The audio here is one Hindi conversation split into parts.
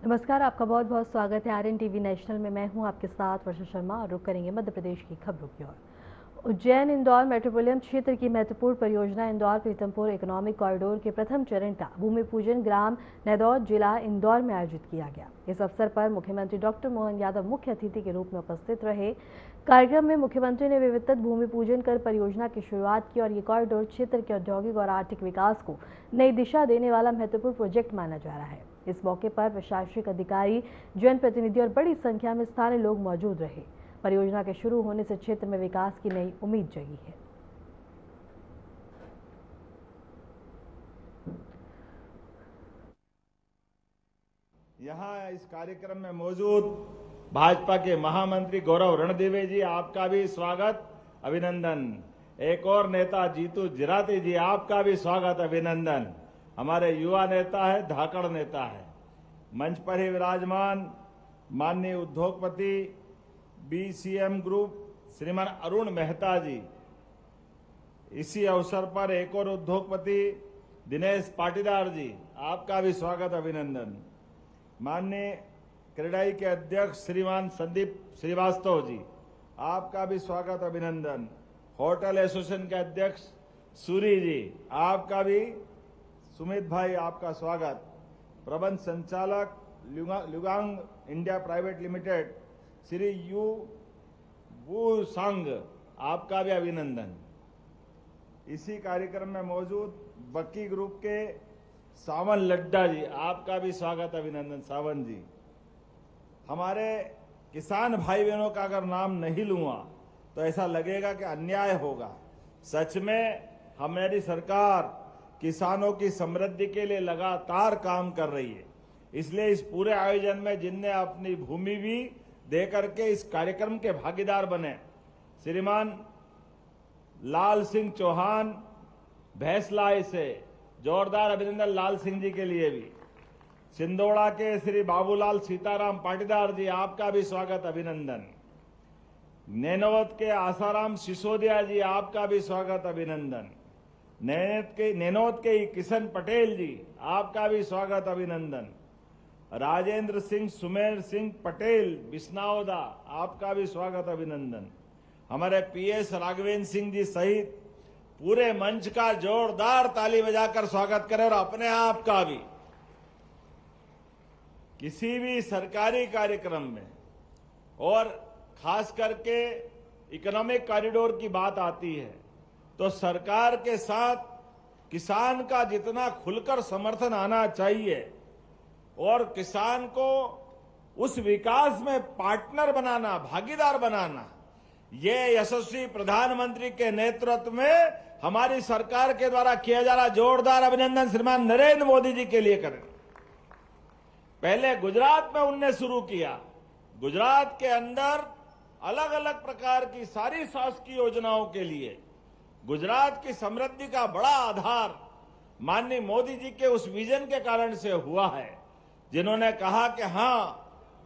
नमस्कार, आपका बहुत बहुत स्वागत है आरएन टीवी नेशनल में। मैं हूं आपके साथ वर्षा शर्मा और रुक करेंगे मध्य प्रदेश की खबरों की ओर। उज्जैन इंदौर मेट्रोपोलियन क्षेत्र की महत्वपूर्ण परियोजना इंदौर पीथमपुर इकोनॉमिक कॉरिडोर के प्रथम चरण का भूमि पूजन ग्राम नैदौद जिला इंदौर में आयोजित किया गया। इस अवसर पर मुख्यमंत्री डॉक्टर मोहन यादव मुख्य अतिथि के रूप में उपस्थित रहे। कार्यक्रम में मुख्यमंत्री ने विविधत भूमि पूजन कर परियोजना की शुरुआत की और ये कॉरिडोर क्षेत्र के औद्योगिक और आर्थिक विकास को नई दिशा देने वाला महत्वपूर्ण प्रोजेक्ट माना जा रहा है। इस मौके पर प्रशासनिक अधिकारी, जनप्रतिनिधि और बड़ी संख्या में स्थानीय लोग मौजूद रहे। परियोजना के शुरू होने से क्षेत्र में विकास की नई उम्मीद जगी है। यहाँ इस कार्यक्रम में मौजूद भाजपा के महामंत्री गौरव रणदेवे जी, आपका भी स्वागत अभिनंदन। एक और नेता जीतू जिराती जी, आपका भी स्वागत अभिनंदन। हमारे युवा नेता है, धाकड़ नेता है। मंच पर ही विराजमान माननीय उद्योगपति बीसीएम ग्रुप श्रीमान अरुण मेहता जी। इसी अवसर पर एक और उद्योगपति दिनेश पाटीदार जी, आपका भी स्वागत अभिनंदन। माननीय क्रेडाई के अध्यक्ष श्रीमान संदीप श्रीवास्तव जी, आपका भी स्वागत अभिनंदन। होटल एसोसिएशन के अध्यक्ष सूरी जी, आपका भी, सुमित भाई आपका स्वागत। प्रबंध संचालक Liugong India private limited Shri Yu Bu Sang, आपका भी अभिनंदन। इसी कार्यक्रम में मौजूद बक्की ग्रुप के सावन लड्डा जी, आपका भी स्वागत अभिनंदन। सावन जी, हमारे किसान भाई बहनों का अगर नाम नहीं लूंगा तो ऐसा लगेगा कि अन्याय होगा। सच में हमारी सरकार किसानों की समृद्धि के लिए लगातार काम कर रही है। इसलिए इस पूरे आयोजन में जिनने अपनी भूमि भी दे करके इस कार्यक्रम के भागीदार बने, श्रीमान लाल सिंह चौहान भैंसलाई से जोरदार अभिनंदन लाल सिंह जी के लिए भी। सिंदोड़ा के श्री बाबूलाल सीताराम पाटीदार जी, आपका भी स्वागत अभिनंदन। नैनोद के आसाराम सिसोदिया जी, आपका भी स्वागत अभिनंदन। नैनोद के किशन पटेल जी, आपका भी स्वागत अभिनंदन। राजेंद्र सिंह सुमेर सिंह पटेल बिस्नाओदा, आपका भी स्वागत अभिनंदन। हमारे पीएस राघवेंद्र सिंह जी सहित पूरे मंच का जोरदार ताली बजाकर स्वागत करें। और अपने आप का भी, किसी भी सरकारी कार्यक्रम में और खास करके इकोनॉमिक कॉरिडोर की बात आती है तो सरकार के साथ किसान का जितना खुलकर समर्थन आना चाहिए और किसान को उस विकास में पार्टनर बनाना, भागीदार बनाना, ये यशस्वी प्रधानमंत्री के नेतृत्व में हमारी सरकार के द्वारा किया जा रहा जोरदार अभिनंदन श्रीमान नरेंद्र मोदी जी के लिए करें। पहले गुजरात में उनने शुरू किया। गुजरात के अंदर अलग अलग प्रकार की सारी शासकीय योजनाओं के लिए गुजरात की समृद्धि का बड़ा आधार माननीय मोदी जी के उस विजन के कारण से हुआ है, जिन्होंने कहा कि हां,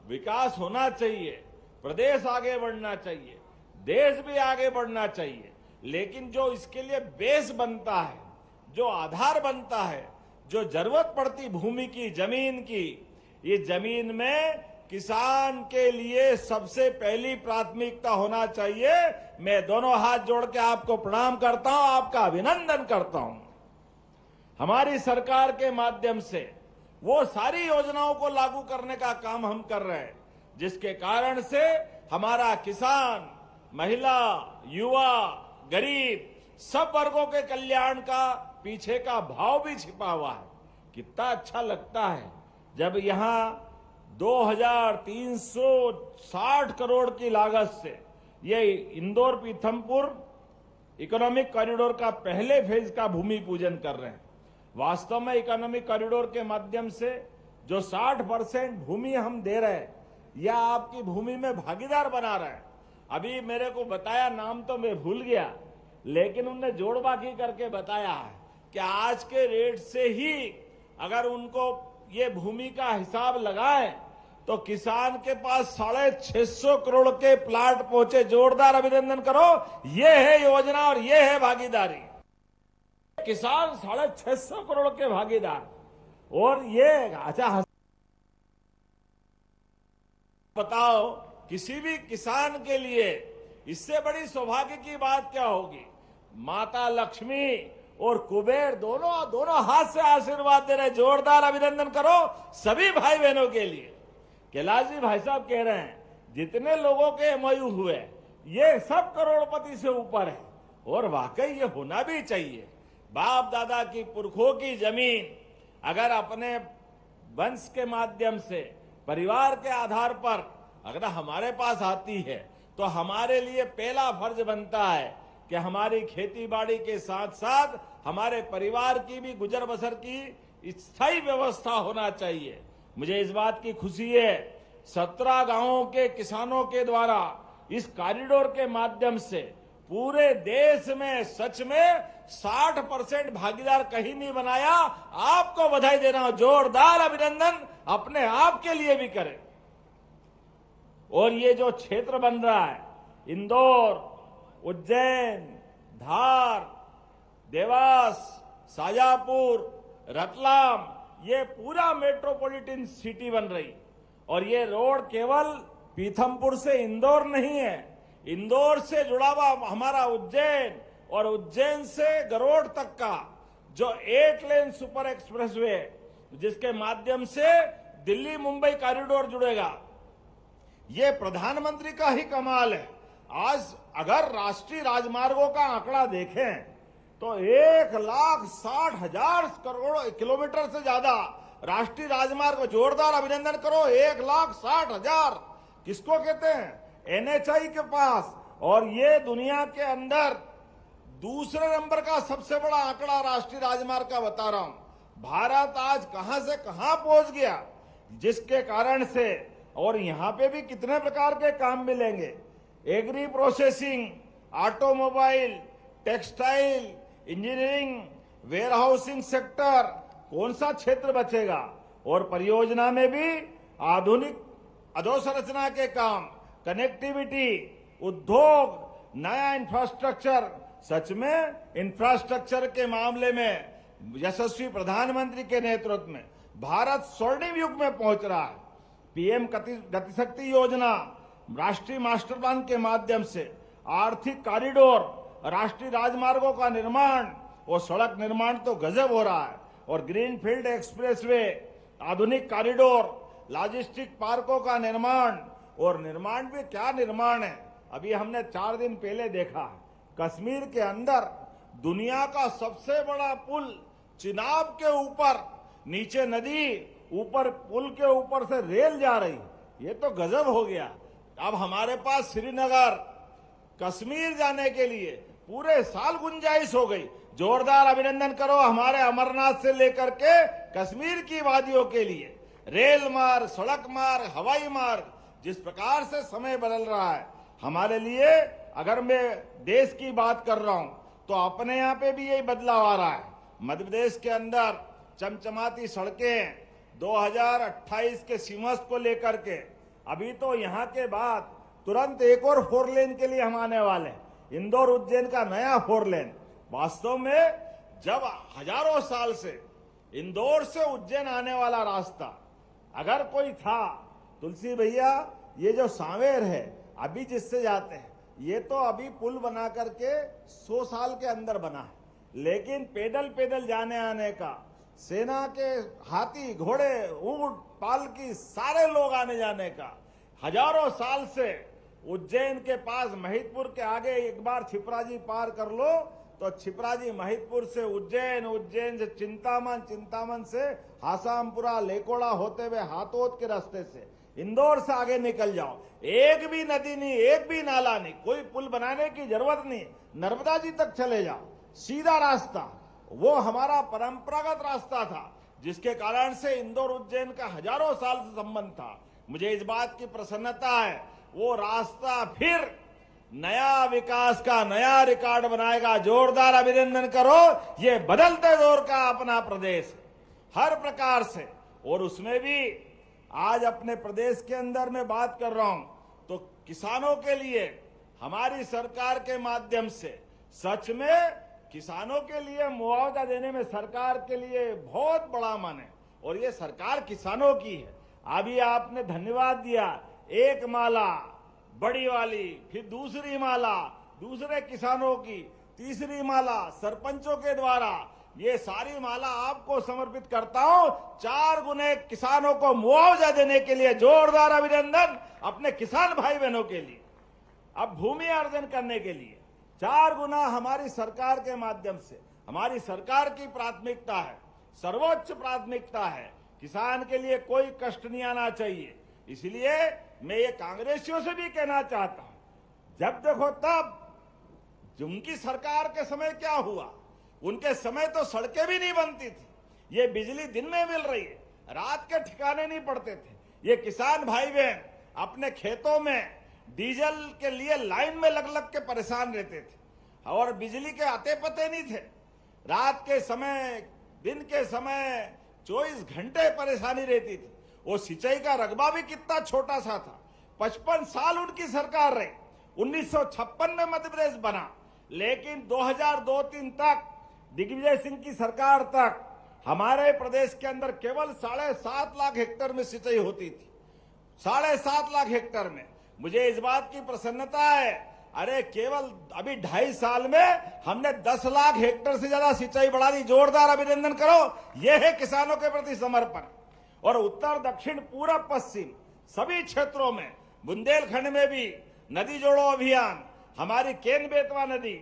विकास होना चाहिए, प्रदेश आगे बढ़ना चाहिए, देश भी आगे बढ़ना चाहिए, लेकिन जो इसके लिए बेस बनता है, जो आधार बनता है, जो जरूरत पड़ती भूमि की, जमीन की, ये जमीन में किसान के लिए सबसे पहली प्राथमिकता होना चाहिए। मैं दोनों हाथ जोड़ के आपको प्रणाम करता हूं, आपका अभिनंदन करता हूं। हमारी सरकार के माध्यम से वो सारी योजनाओं को लागू करने का काम हम कर रहे हैं, जिसके कारण से हमारा किसान, महिला, युवा, गरीब सब वर्गों के कल्याण का पीछे का भाव भी छिपा हुआ है। कितना अच्छा लगता है जब यहां 2360 करोड़ की लागत से ये इंदौर पीथमपुर इकोनॉमिक कॉरिडोर का पहले फेज का भूमि पूजन कर रहे हैं। वास्तव में इकोनॉमिक कॉरिडोर के माध्यम से जो 60% भूमि हम दे रहे हैं या आपकी भूमि में भागीदार बना रहे हैं। अभी मेरे को बताया, नाम तो मैं भूल गया, लेकिन उनने जोड़बाकी करके बताया है कि आज के रेट से ही अगर उनको ये भूमि का हिसाब लगाएं तो किसान के पास 650 करोड़ के प्लाट पहुंचे। जोरदार अभिनंदन करो, ये है योजना और ये है भागीदारी। किसान 650 करोड़ के भागीदार और ये अच्छा बताओ किसी भी किसान के लिए इससे बड़ी सौभाग्य की बात क्या होगी। माता लक्ष्मी और कुबेर दोनों हाथ से आशीर्वाद दे रहे। जोरदार अभिनंदन करो सभी भाई बहनों के लिए। कैलाश जी भाई साहब कह रहे हैं जितने लोगों के एमओयू हुए ये सब करोड़पति से ऊपर है, और वाकई ये होना भी चाहिए। बाप दादा की पुरखों की जमीन अगर अपने वंश के माध्यम से परिवार के आधार पर अगर हमारे पास आती है तो हमारे लिए पहला फर्ज बनता है कि हमारी खेती बाड़ी के साथ साथ हमारे परिवार की भी गुजर बसर की स्थायी व्यवस्था होना चाहिए। मुझे इस बात की खुशी है 17 गांवों के किसानों के द्वारा इस कॉरिडोर के माध्यम से पूरे देश में सच में 60% भागीदार कहीं नहीं बनाया। आपको बधाई दे रहा हूं, जोरदार अभिनंदन अपने आप के लिए भी करें। और ये जो क्षेत्र बन रहा है इंदौर, उज्जैन, धार, देवास, शाजापुर, रतलाम, ये पूरा मेट्रोपॉलिटन सिटी बन रही। और ये रोड केवल पीथमपुर से इंदौर नहीं है, इंदौर से जुड़ा हुआ हमारा उज्जैन और उज्जैन से गरोड़ तक का जो 8 लेन सुपर एक्सप्रेसवे जिसके माध्यम से दिल्ली मुंबई कॉरिडोर जुड़ेगा। ये प्रधानमंत्री का ही कमाल है। आज अगर राष्ट्रीय राजमार्गों का आंकड़ा देखें तो 1,60,000 करोड़ किलोमीटर से ज्यादा राष्ट्रीय राजमार्ग। जोरदार अभिनंदन करो, 1,60,000 किसको कहते हैं? एनएचआई के पास। और ये दुनिया के अंदर दूसरे नंबर का सबसे बड़ा आंकड़ा राष्ट्रीय राजमार्ग का बता रहा हूं। भारत आज कहां से कहां पहुंच गया, जिसके कारण से और यहां पे भी कितने प्रकार के काम मिलेंगे। Agri processing, automobile, textile, engineering, warehousing sector, कौन सा क्षेत्र बचेगा। और परियोजना में भी आधुनिक अधोसंरचना के काम, कनेक्टिविटी, उद्योग, नया इंफ्रास्ट्रक्चर। सच में इंफ्रास्ट्रक्चर के मामले में यशस्वी प्रधानमंत्री के नेतृत्व में भारत स्वर्णिम युग में पहुंच रहा है। पीएम गतिशक्ति योजना, राष्ट्रीय मास्टर प्लान के माध्यम से आर्थिक कॉरिडोर, राष्ट्रीय राजमार्गों का निर्माण और सड़क निर्माण तो गजब हो रहा है। और ग्रीनफील्ड एक्सप्रेसवे, आधुनिक कॉरिडोर, लॉजिस्टिक पार्कों का निर्माण। और निर्माण भी क्या निर्माण है, अभी हमने 4 दिन पहले देखा कश्मीर के अंदर दुनिया का सबसे बड़ा पुल चिनाब के ऊपर, नीचे नदी, ऊपर पुल के ऊपर से रेल जा रही। ये तो गजब हो गया। अब हमारे पास श्रीनगर, कश्मीर जाने के लिए पूरे साल गुंजाइश हो गई। जोरदार अभिनंदन करो हमारे अमरनाथ से लेकर के कश्मीर की वादियों के लिए। रेल मार्ग, सड़क मार्ग, हवाई मार्ग, जिस प्रकार से समय बदल रहा है हमारे लिए। अगर मैं देश की बात कर रहा हूं तो अपने यहां पे भी यही बदलाव आ रहा है। मध्य प्रदेश के अंदर चमचमाती सड़कें 2028 के सीमस्त को लेकर के, अभी तो यहां के बाद तुरंत एक और 4 लेन के लिए हम आने वाले हैं। इंदौर उज्जैन का नया 4 लेन। वास्तव में जब हजारों साल से इंदौर से उज्जैन आने वाला रास्ता अगर कोई था, तुलसी भैया, ये जो सांवेर है अभी जिससे जाते हैं, ये तो अभी पुल बना करके 100 साल के अंदर बना है। लेकिन पैदल पैदल जाने आने का, सेना के हाथी, घोड़े, ऊंट, पालकी, सारे लोग आने जाने का हजारों साल से उज्जैन के पास महिदपुर के आगे एक बार छिपराजी पार कर लो तो छिपराजी महिदपुर से उज्जैन, उज्जैन से चिंतामन, चिंतामन से हासामपुरा, लेकोड़ा होते हुए हाथोद के रास्ते से इंदौर से आगे निकल जाओ। एक भी नदी नहीं, एक भी नाला नहीं, कोई पुल बनाने की जरूरत नहीं। नर्मदा जी तक चले जाओ, सीधा रास्ता। वो हमारा परंपरागत रास्ता था जिसके कारण से इंदौर उज्जैन का हजारों साल से संबंध था। मुझे इस बात की प्रसन्नता है वो रास्ता फिर नया विकास का नया रिकॉर्ड बनाएगा। जोरदार अभिनंदन करो, ये बदलते दौर का अपना प्रदेश है हर प्रकार से। और उसमें भी आज अपने प्रदेश के अंदर मैं बात कर रहा हूं तो किसानों के लिए हमारी सरकार के माध्यम से सच में किसानों के लिए मुआवजा देने में सरकार के लिए बहुत बड़ा मन है। और ये सरकार किसानों की है। अभी आपने धन्यवाद दिया एक माला बड़ी वाली, फिर दूसरी माला दूसरे किसानों की, तीसरी माला सरपंचों के द्वारा, ये सारी माला आपको समर्पित करता हूं। 4 गुने किसानों को मुआवजा देने के लिए जोरदार अभिनंदन अपने किसान भाई बहनों के लिए। अब भूमि अर्जन करने के लिए 4 गुना हमारी सरकार के माध्यम से, हमारी सरकार की प्राथमिकता है, सर्वोच्च प्राथमिकता है, किसान के लिए कोई कष्ट नहीं आना चाहिए। इसलिए मैं ये कांग्रेसियों से भी कहना चाहता हूं, जब देखो तब उनकी सरकार के समय क्या हुआ, उनके समय तो सड़कें भी नहीं बनती थी, ये बिजली दिन में मिल रही है, रात के ठिकाने नहीं पड़ते थे। ये किसान भाई बहन अपने खेतों में डीजल के लिए लाइन में लग लग के परेशान रहते थे और बिजली के आते पते नहीं थे। रात के समय, दिन के समय 24 घंटे परेशानी रहती थी। वो सिंचाई का रकबा भी कितना छोटा सा था। 55 साल उनकी सरकार रही। 1956 में मध्य प्रदेश बना, लेकिन 2002-03 तक, दिग्विजय सिंह की सरकार तक, हमारे प्रदेश के अंदर केवल 7.5 लाख हेक्टेयर में सिंचाई होती थी। 7.5 लाख हेक्टेयर में। मुझे इस बात की प्रसन्नता है, अरे केवल अभी 2.5 साल में हमने 10 लाख हेक्टेयर से ज्यादा सिंचाई बढ़ा दी। जोरदार अभिनंदन करो, यह है किसानों के प्रति समर्पण। और उत्तर, दक्षिण, पूरब, पश्चिम सभी क्षेत्रों में, बुंदेलखंड में भी नदी जोड़ो अभियान, हमारी केन बेतवा नदी,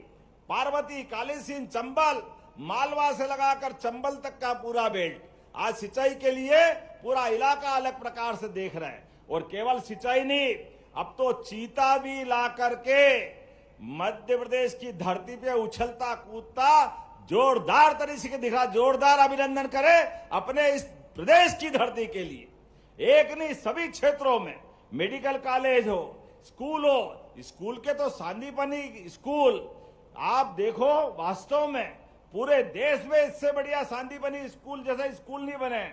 पार्वती, कालीसिंध, चंबल, मालवा से लगाकर चंबल तक का पूरा बेल्ट आज सिंचाई के लिए पूरा इलाका अलग प्रकार से देख रहा है। और केवल सिंचाई नहीं, अब तो चीता भी ला करके मध्य प्रदेश की धरती पे उछलता कूदता जोरदार तरीके से दिखा। जोरदार अभिनंदन करें अपने इस प्रदेश की धरती के लिए। एक नहीं, सभी क्षेत्रों में मेडिकल कॉलेज हो, स्कूल हो, स्कूल के तो सांदीपनी स्कूल आप देखो, वास्तव में पूरे देश में इससे बढ़िया सांदीपनी स्कूल जैसा स्कूल नहीं बने,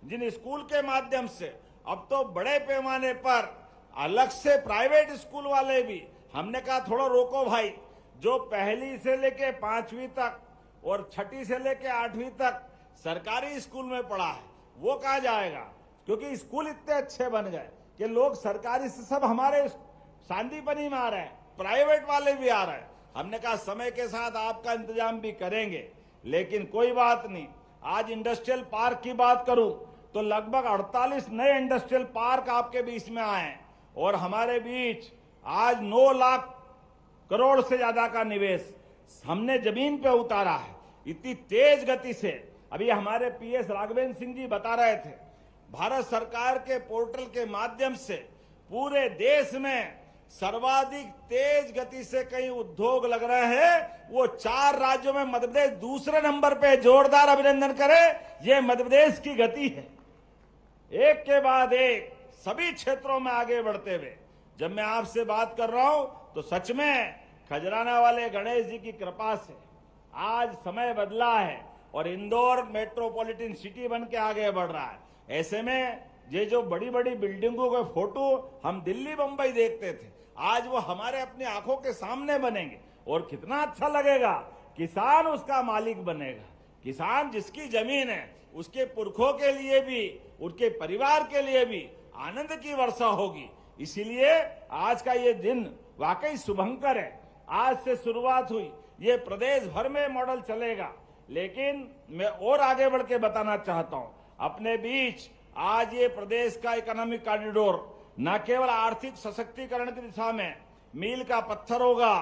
जिन स्कूल के माध्यम से अब तो बड़े पैमाने पर अलग से प्राइवेट स्कूल वाले भी, हमने कहा थोड़ा रोको भाई, जो पहली से लेके 5वीं तक और 6ठी से लेके 8वीं तक सरकारी स्कूल में पढ़ा है, वो कहाँ जाएगा? क्योंकि स्कूल इतने अच्छे बन गए कि लोग सरकारी से सब हमारे सांदीपनी में आ रहे हैं, प्राइवेट वाले भी आ रहे हैं। हमने कहा समय के साथ आपका इंतजाम भी करेंगे, लेकिन कोई बात नहीं। आज इंडस्ट्रियल पार्क की बात करूं तो लगभग 48 नए इंडस्ट्रियल पार्क आपके बीच में आए हैं और हमारे बीच आज 9 लाख करोड़ से ज्यादा का निवेश हमने जमीन पे उतारा है, इतनी तेज गति से। अभी हमारे PS राघवेंद्र सिंह जी बता रहे थे, भारत सरकार के पोर्टल के माध्यम से पूरे देश में सर्वाधिक तेज गति से कई उद्योग लग रहे हैं, वो 4 राज्यों में मध्य प्रदेश दूसरे नंबर पे। जोरदार अभिनंदन करें, ये मध्य प्रदेश की गति है। एक के बाद एक सभी क्षेत्रों में आगे बढ़ते हुए जब मैं आपसे बात कर रहा हूं तो सच में खजराना वाले गणेश जी की कृपा से आज समय बदला है और इंदौर मेट्रोपॉलिटन सिटी बन के आगे बढ़ रहा है। ऐसे में ये जो बड़ी बड़ी बिल्डिंगों के फोटो हम दिल्ली बंबई देखते थे, आज वो हमारे अपनी आंखों के सामने बनेंगे और कितना अच्छा लगेगा। किसान उसका मालिक बनेगा। किसान जिसकी जमीन है उसके पुरखों के लिए भी, उनके परिवार के लिए भी आनंद की वर्षा होगी। इसीलिए आज का ये दिन वाकई शुभंकर है। आज से शुरुआत हुई, ये प्रदेश भर में मॉडल चलेगा। लेकिन मैं और आगे बढ़ के बताना चाहता हूं, अपने बीच आज ये प्रदेश का इकोनॉमिक कॉरिडोर न केवल आर्थिक सशक्तिकरण की दिशा में मील का पत्थर होगा,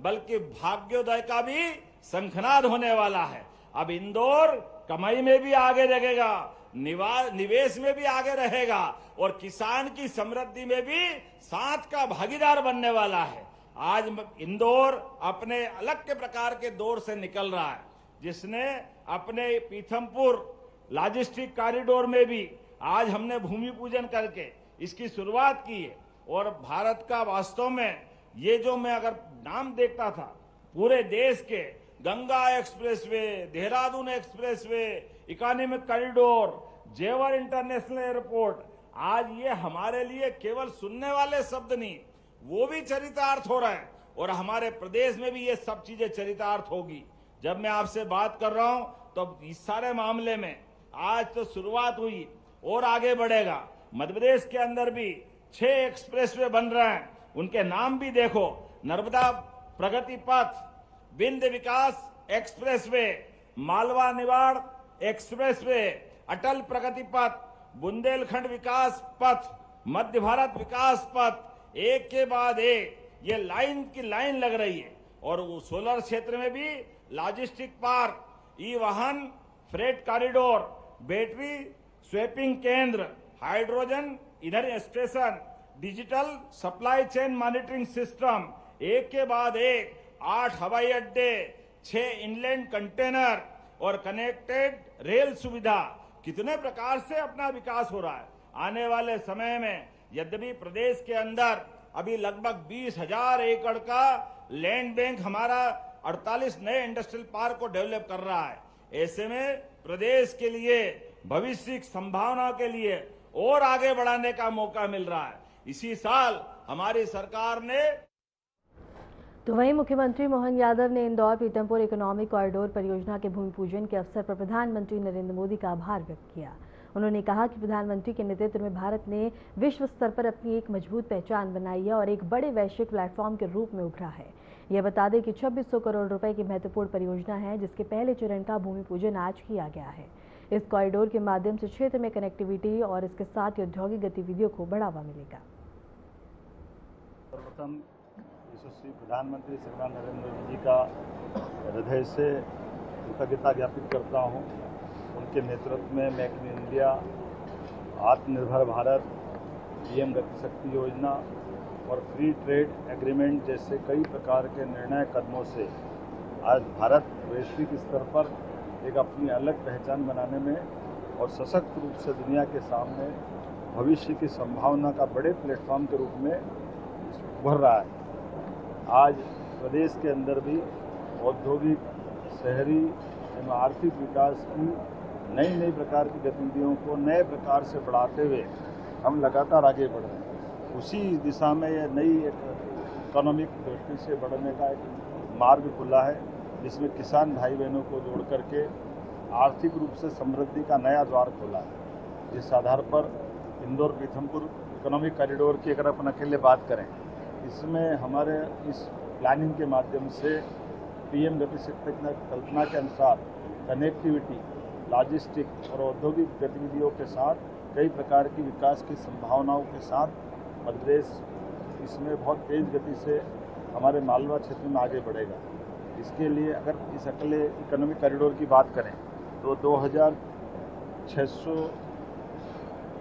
बल्कि भाग्योदय का भी शंखनाद होने वाला है। अब इंदौर कमाई में भी आगे लगेगा, निवेश में भी आगे रहेगा और किसान की समृद्धि में भी साथ का भागीदार बनने वाला है। आज इंदौर अपने अलग के प्रकार के दौर से निकल रहा है, जिसने अपने पीथमपुर लॉजिस्टिक कॉरिडोर में भी आज हमने भूमि पूजन करके इसकी शुरुआत की है। और भारत का वास्तव में ये जो मैं अगर नाम देखता था पूरे देश के, Ganga expressway, Dehradun expressway, economic corridor, जेवर इंटरनेशनल एयरपोर्ट, आज ये हमारे लिए केवल सुनने वाले शब्द नहीं, वो भी चरितार्थ हो रहा है और हमारे प्रदेश में भी ये सब चीजें चरितार्थ होगी। जब मैं आपसे बात कर रहा हूं तो इस सारे मामले में आज तो शुरुआत हुई और आगे बढ़ेगा। मध्य प्रदेश के अंदर भी 6 एक्सप्रेसवे बन रहे हैं, उनके नाम भी देखो, नर्मदा प्रगति पथ, विंध्य विकास एक्सप्रेसवे, मालवा निवाड़ एक्सप्रेसवे, अटल प्रगति पथ, बुंदेलखंड विकास पथ, मध्य भारत विकास पथ, एक के बाद एक ये लाइन की लाइन लग रही है। और वो सोलर क्षेत्र में भी लॉजिस्टिक पार्क, ई वाहन, फ्रेट कॉरिडोर, बैटरी स्वैपिंग केंद्र, हाइड्रोजन इधर station, digital supply chain monitoring system, एक के बाद एक 8 हवाई अड्डे, 6 इनलैंड कंटेनर और कनेक्टेड रेल सुविधा, कितने प्रकार से अपना विकास हो रहा है। आने वाले समय में यद्यपि प्रदेश के अंदर अभी लगभग 20,000 एकड़ का लैंड बैंक हमारा 48 नए इंडस्ट्रियल पार्क को डेवलप कर रहा है, ऐसे में प्रदेश के लिए भविष्य की संभावना के लिए और आगे बढ़ाने का मौका मिल रहा है। इसी साल हमारी सरकार ने तो वहीं मुख्यमंत्री मोहन यादव ने इंदौर पीतमपुर इकोनॉमिक कॉरिडोर परियोजना के भूमि पूजन के अवसर पर प्रधानमंत्री नरेंद्र मोदी का आभार व्यक्त किया। उन्होंने कहा कि प्रधानमंत्री के नेतृत्व में भारत ने विश्व स्तर पर अपनी एक मजबूत पहचान बनाई है और एक बड़े वैश्विक प्लेटफॉर्म के रूप में उभरा है। यह बता दें कि 2600 करोड़ रुपए की महत्वपूर्ण परियोजना है, जिसके पहले चरण का भूमि पूजन आज किया गया है। इस कॉरिडोर के माध्यम से क्षेत्र में कनेक्टिविटी और इसके साथ ही औद्योगिक गतिविधियों को बढ़ावा मिलेगा। सर्वप्रथम यशस्वी प्रधानमंत्री श्रीमान नरेंद्र मोदी जी का हृदय से कृतज्ञता ज्ञापित करता हूं। उनके नेतृत्व में मेक इन इंडिया, आत्मनिर्भर भारत, पीएम गति शक्ति योजना और फ्री ट्रेड एग्रीमेंट जैसे कई प्रकार के निर्णय कदमों से आज भारत वैश्विक स्तर पर एक अपनी अलग पहचान बनाने में और सशक्त रूप से दुनिया के सामने भविष्य की संभावना का बड़े प्लेटफॉर्म के रूप में उभर रहा है। आज प्रदेश के अंदर भी औद्योगिक, शहरी एवं आर्थिक विकास की नई प्रकार की गतिविधियों को नए प्रकार से बढ़ाते हुए हम लगातार आगे बढ़ रहे हैं। उसी दिशा में यह नई एक इकोनॉमिक दृष्टि से बढ़ने का एक मार्ग खुला है, जिसमें किसान भाई बहनों को जोड़ करके आर्थिक रूप से समृद्धि का नया द्वार खोला है। इस आधार पर इंदौर पीथमपुर इकोनॉमिक कॉरिडोर की अगर अपन अकेले बात करें, इसमें हमारे इस प्लानिंग के माध्यम से पीएम गति शक्ति कल्पना के अनुसार कनेक्टिविटी, लॉजिस्टिक और औद्योगिक गतिविधियों के साथ कई प्रकार की विकास की संभावनाओं के साथ मध्य प्रदेश इसमें बहुत तेज गति से हमारे मालवा क्षेत्र में आगे बढ़ेगा। इसके लिए अगर इस अकेले इकोनॉमिक कॉरिडोर की बात करें तो 2600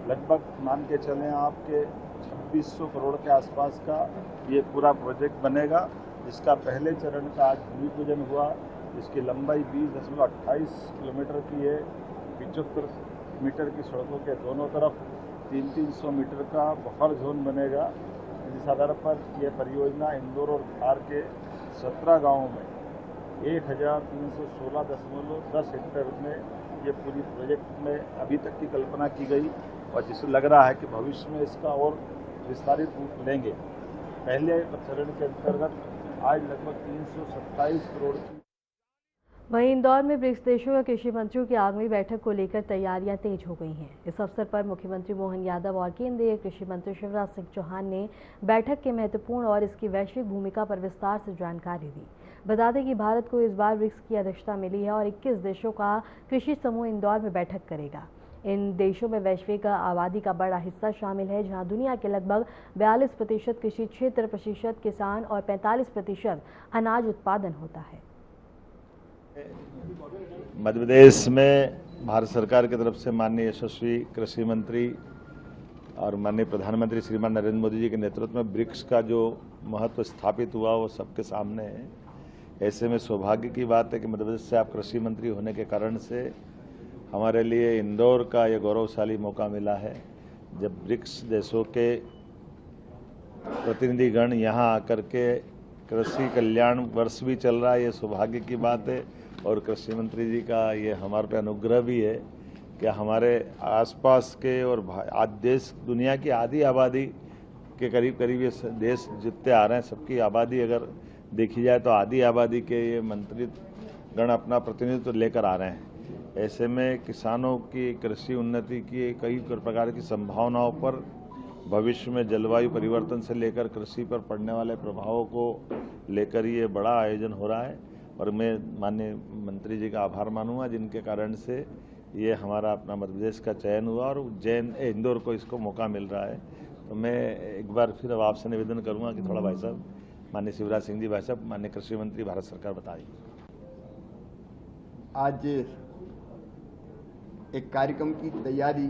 लगभग मान के चलें आपके 2600 करोड़ के आसपास का ये पूरा प्रोजेक्ट बनेगा, जिसका पहले चरण का आज भूमि पूजन हुआ। इसकी लंबाई 20.28 किलोमीटर की है। 75 मीटर की सड़कों के दोनों तरफ 300 मीटर का बफर जोन बनेगा, जिस आधार पर यह परियोजना इंदौर और धार के 17 गांवों में 1316.10 हेक्टेयर में ये पूरी प्रोजेक्ट में अभी तक की कल्पना की गई और जिससे लग रहा है कि भविष्य में इसका और विस्तारित रूप लेंगे। पहले चरण के अंतर्गत आज लगभग 327 करोड़ की। वहीं इंदौर में ब्रिक्स देशों के कृषि मंत्रियों की आगामी बैठक को लेकर तैयारियां तेज हो गई हैं। इस अवसर पर मुख्यमंत्री मोहन यादव और केंद्रीय कृषि मंत्री शिवराज सिंह चौहान ने बैठक के महत्वपूर्ण और इसकी वैश्विक भूमिका पर विस्तार से जानकारी दी। बता दें कि भारत को इस बार ब्रिक्स की अध्यक्षता मिली है और 21 देशों का कृषि समूह इंदौर में बैठक करेगा। इन देशों में वैश्विक आबादी का बड़ा हिस्सा शामिल है, जहां दुनिया के लगभग 42% कृषि क्षेत्र, 25% किसान और 45% अनाज उत्पादन होता है। मध्य प्रदेश में भारत सरकार की तरफ से माननीय यशस्वी कृषि मंत्री और माननीय प्रधानमंत्री श्रीमान नरेंद्र मोदी जी के नेतृत्व में ब्रिक्स का जो महत्व स्थापित हुआ वो सबके सामने है। ऐसे में सौभाग्य की बात है कि मध्य प्रदेश से आप कृषि मंत्री होने के कारण से हमारे लिए इंदौर का ये गौरवशाली मौका मिला है, जब ब्रिक्स देशों के प्रतिनिधिगण यहाँ आकर के कृषि कल्याण वर्ष भी चल रहा है। ये सौभाग्य की बात है और कृषि मंत्री जी का ये हमारे पे अनुग्रह भी है कि हमारे आसपास के और आज देश दुनिया की आधी आबादी के करीब ये देश जितने आ रहे हैं, सबकी आबादी अगर देखी जाए तो आधी आबादी के ये मंत्री गण अपना प्रतिनिधित्व लेकर आ रहे हैं। ऐसे में किसानों की कृषि उन्नति की कई प्रकार की संभावनाओं पर भविष्य में जलवायु परिवर्तन से लेकर कृषि पर पड़ने वाले प्रभावों को लेकर ये बड़ा आयोजन हो रहा है और मैं माननीय मंत्री जी का आभार मानूंगा जिनके कारण से ये हमारा अपना मध्य प्रदेश का चयन हुआ और इंदौर को इसको मौका मिल रहा है। तो मैं एक बार फिर अब आपसे निवेदन करूंगा कि थोड़ा भाई साहब, माननीय शिवराज सिंह जी भाई साहब, माननीय कृषि मंत्री भारत सरकार बताएं। आज एक कार्यक्रम की तैयारी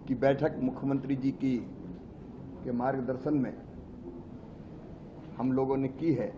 की बैठक मुख्यमंत्री जी के मार्गदर्शन में हम लोगों ने की है।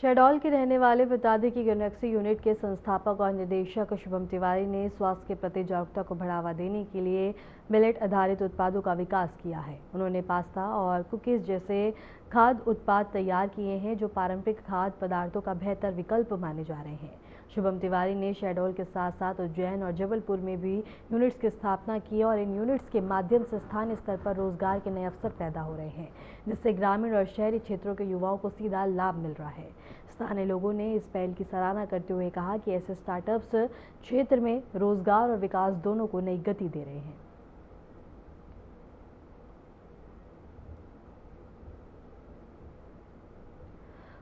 शहडोल के रहने वाले बता दें कि गैलेक्सी यूनिट के संस्थापक और निदेशक शुभम तिवारी ने स्वास्थ्य के प्रति जागरूकता को बढ़ावा देने के लिए मिलेट आधारित उत्पादों का विकास किया है। उन्होंने पास्ता और कुकीज जैसे खाद्य उत्पाद तैयार किए हैं जो पारंपरिक खाद्य पदार्थों का बेहतर विकल्प माने जा रहे हैं। शुभम तिवारी ने शहडोल के साथ साथ उज्जैन और जबलपुर में भी यूनिट्स की स्थापना की और इन यूनिट्स के माध्यम से स्थानीय स्तर पर रोजगार के नए अवसर पैदा हो रहे हैं, जिससे ग्रामीण और शहरी क्षेत्रों के युवाओं को सीधा लाभ मिल रहा है। स्थानीय लोगों ने इस पहल की सराहना करते हुए कहा कि ऐसे स्टार्टअप्स क्षेत्र में रोजगार और विकास दोनों को नई गति दे रहे हैं।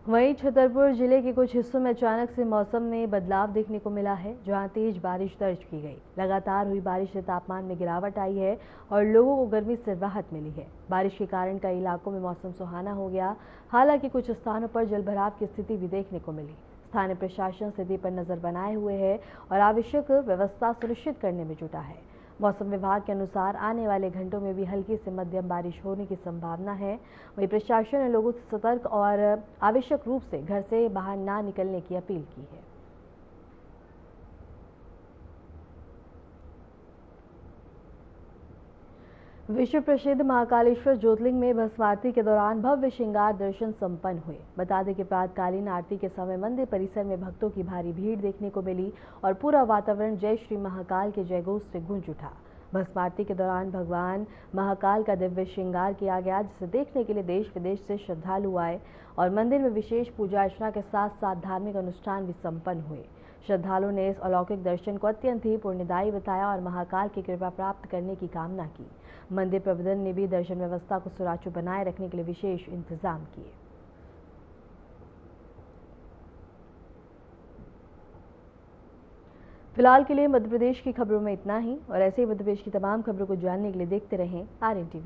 वहीं छतरपुर जिले के कुछ हिस्सों में अचानक से मौसम में बदलाव देखने को मिला है, जहां तेज बारिश दर्ज की गई। लगातार हुई बारिश से तापमान में गिरावट आई है और लोगों को गर्मी से राहत मिली है। बारिश के कारण कई इलाकों में मौसम सुहाना हो गया। हालांकि कुछ स्थानों पर जलभराव की स्थिति भी देखने को मिली। स्थानीय प्रशासन स्थिति पर नजर बनाए हुए है और आवश्यक व्यवस्था सुनिश्चित करने में जुटा है। मौसम विभाग के अनुसार आने वाले घंटों में भी हल्की से मध्यम बारिश होने की संभावना है। वहीं प्रशासन ने लोगों से सतर्क और आवश्यक रूप से घर से बाहर ना निकलने की अपील की है। विश्व प्रसिद्ध महाकालेश्वर ज्योतिर्लिंग में भस्म आरती के दौरान भव्य श्रृंगार दर्शन संपन्न हुए। बता दें कि प्रातकालीन आरती के समय मंदिर परिसर में भक्तों की भारी भीड़ देखने को मिली और पूरा वातावरण जय श्री महाकाल के जयघोष से गूंज उठा। भस्म आरती के दौरान भगवान महाकाल का दिव्य श्रृंगार किया गया, जिसे देखने के लिए देश विदेश से श्रद्धालु आए और मंदिर में विशेष पूजा अर्चना के साथ साथ धार्मिक अनुष्ठान भी संपन्न हुए। श्रद्धालुओं ने इस अलौकिक दर्शन को अत्यंत ही पुण्यदायी बताया और महाकाल की कृपा प्राप्त करने की कामना की। मंदिर प्रबंधन ने भी दर्शन व्यवस्था को सुचारू बनाए रखने के लिए विशेष इंतजाम किए। फिलहाल के लिए मध्य प्रदेश की खबरों में इतना ही और ऐसे ही मध्य प्रदेश की तमाम खबरों को जानने के लिए देखते रहें RN TV।